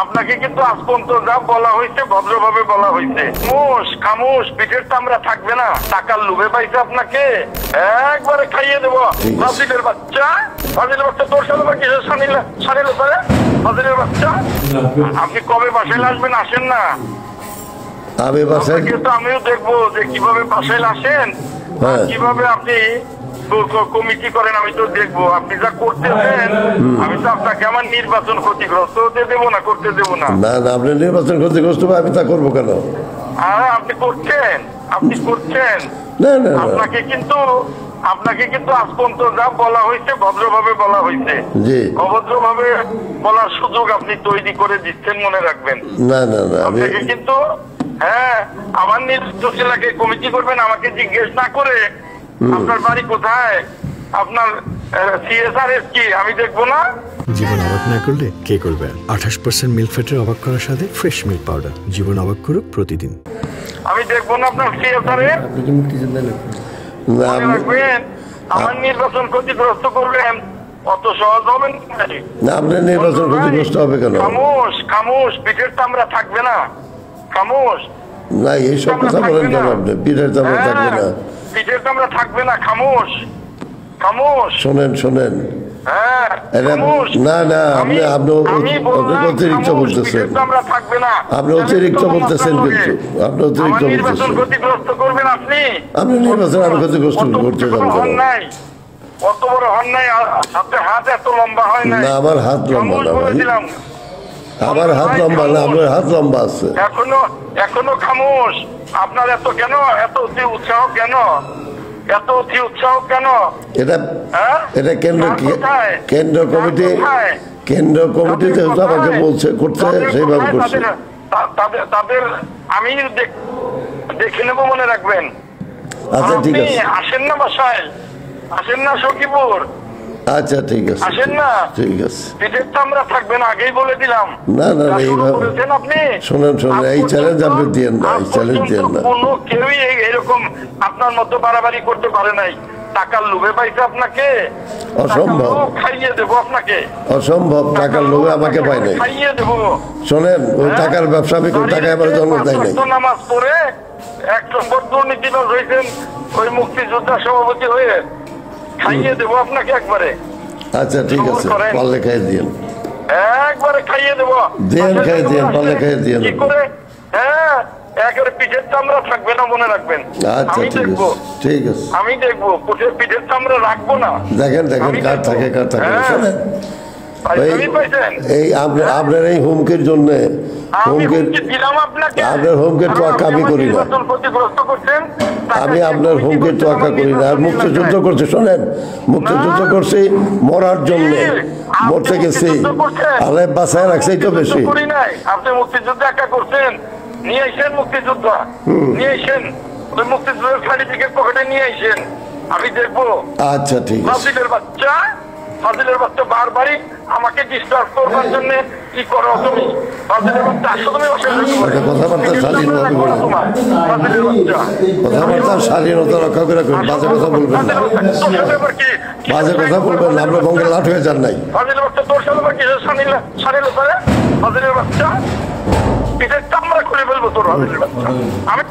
আপনাকে কিন্তু আজ পর্যন্ত যা বলা হয়েছে ভদ্রভাবে বলা হয়েছে। খামোশ পিঠের চামড়া থাকবে না। টাকার লোভে পাইছে আপনাকে, একবারে খাইয়ে দেবো। ফাজিলের বাচ্চা তোর সাথে বা কিসের সানিল পারে? ফাজিলের বাচ্চা, আপনি কবে বাসায় আসবেন? আসেন না, আমি বাসায় কিন্তু আমিও দেখবো যে কিভাবে বাসায় আসেন, কিভাবে আপনি কমিটি করেন। আমি তো দেখবো আপনি যা করতেছেন। আমি তো আপনাকে আমার নির্বাচন ক্ষতিগ্রস্ত হতে দেবো না, করতে দেবো না। না না, আপনি নির্বাচন ক্ষতিগ্রস্ত হবে, আমি তা করবো কেন? আপনি করছেন না না, আপনাকে কিন্তু আজ পর্যন্ত যা বলা হয়েছে ভদ্রভাবে বলা হয়েছে। জি, অভদ্রভাবে বলার সুযোগ আপনি তৈরি করে দিচ্ছেন, মনে রাখবেন। না না না, আপনাকে কিন্তু আমার নির্বাচন এলাকায় কমিটি করবেন আমাকে জিজ্ঞেস না করে। আপনার বাড়ি কোথায়, আপনার CSRS কি আমি দেখবো না? জীবন অবাক না করলে কে করবে? 28% মিল্ক ফ্যাটের অবাক করার সাথে ফ্রেশ মিল্ক পাউডার। জীবন অবাক করুক প্রতিদিন। আমি দেখবো না আপনার CSRS। রাখবেন আমার নির্বাচন ক্ষতিগ্রস্ত করবেন, অত সহজ হবেন না। আপনার নির্বাচন ক্ষতিগ্রস্ত হবে কেন? খামোশ পিঠের চামড়া থাকবে না। খামোশ না, এইসব কথা বলেন কেন আপনি? পিঠের চামড়া থাকবে না, পিঠের চামড়া থাকবে না। খামোশ শোনেন। না না, আপনি অতিরিক্ত বলতেছেন। আপনি অতিরিক্ত বলতেছেন, কিন্তু আপনি অতিরিক্ত বলতেছেন। ক্ষতিগ্রস্ত করবেন আপনি নির্বাচন আমি ক্ষতিগ্রস্ত করতে যাবো কেন? অত বড় হন নাই, আপনার হাত এত লম্বা হয় না। আমার হাত লম্বা না ভাই, আমার হাত লম্বা না, আপনার হাত লম্বা আছে। এখনো খামোশ। আপনার এত অতি উৎসাহ কেন? এটা কেন্দ্র কমিটি যেহেতু আমাকে বলছে করতে, সেইভাবে করছে। তাদের আমি দেখে নেবো, মনে রাখবেন। আচ্ছা ঠিক আছে, আসেন না বাসায়, আসেন না সখীপুর। আচ্ছা ঠিক আছে, আসেন না, ঠিক আছে। পিঠের চামড়া থাকবে না, আগেই বলে দিলাম। না না, এইভাবে আপনি শোনেন, এই চ্যালেঞ্জ আপনি দিয়েন না, এই চ্যালেঞ্জ দিয়েন না। কোনো কেউই এরকম আপনার মতো বাড়াবাড়ি করতে পারে নাই। টাকার লোভে পাইছে আপনাকে, অসম্ভব। খাইয়ে দেবো আপনাকে, অসম্ভব। টাকার লোভে আমাকে পাই নাই, খাইয়ে দেবো। শোনেন, ওই টাকার ব্যবসা আমি কোন টাকায় আমার জন্ম দেয় নাই। নামাজ পড়ে 1 নম্বর দুর্নীতি রয়েছেন ওই মুক্তিযোদ্ধা সভাপতি হয়ে, খাইয়ে দেবো আপনাকে একবারে। আচ্ছা ঠিক আছে, পারলে খাইয়ে দিন, একবারে খাইয়ে দেবো। খাইয়ে দিন, পারলে খাইয়ে দিন। কি করে? একেবারে পিঠের চামড়া থাকবে না, মনে রাখবেন। আচ্ছা ঠিক আছে, আমি দেখবো পিঠের চামড়া রাখবো না। দেখেন কার থাকে। শোনেন, এই আপনার এই হুমকির জন্য, আপনার হুমকির তোয়াক্কা আমি করি না। আমি আপনার হুমকির তোয়াক্কা করি না। আর মুক্তিযুদ্ধ করছে, শোনেন, মুক্তিযুদ্ধ করছি মরার জন্য, মরতে গেছি, আল্লাহ বাঁচায় রাখছে, এই তো বেশি। আপনি মুক্তিযুদ্ধ একা করছেন, নিয়ে আইসেন মুক্তিযুদ্ধ, নিয়ে আইসেন ওই মুক্তিযুদ্ধের সার্টিফিকেট পকেটে নিয়ে আইসেন, আমি দেখবো। আচ্ছা ঠিক আছে। ফাজিলের বাচ্চা বারবারই আমাকে ডিস্টার্ব করবার জন্য কি করো তুমি? ফাজিলের বাচ্চা আসো, তুমি কথাবার্তা শালীনতা রক্ষা করে করুন। বাজে কথা বলবেন না, বাজে কথা বলবেন না। আপনার বঙ্গে লাট হয়ে যান নাই। ফাজিলের বাচ্চা তোর সাথে বা কিসের সানিল পারে? ফাজিলের বাচ্চা পিঠের চামড়া খুলে ফেলবো তোর। ফাজিলের বাচ্চা আমি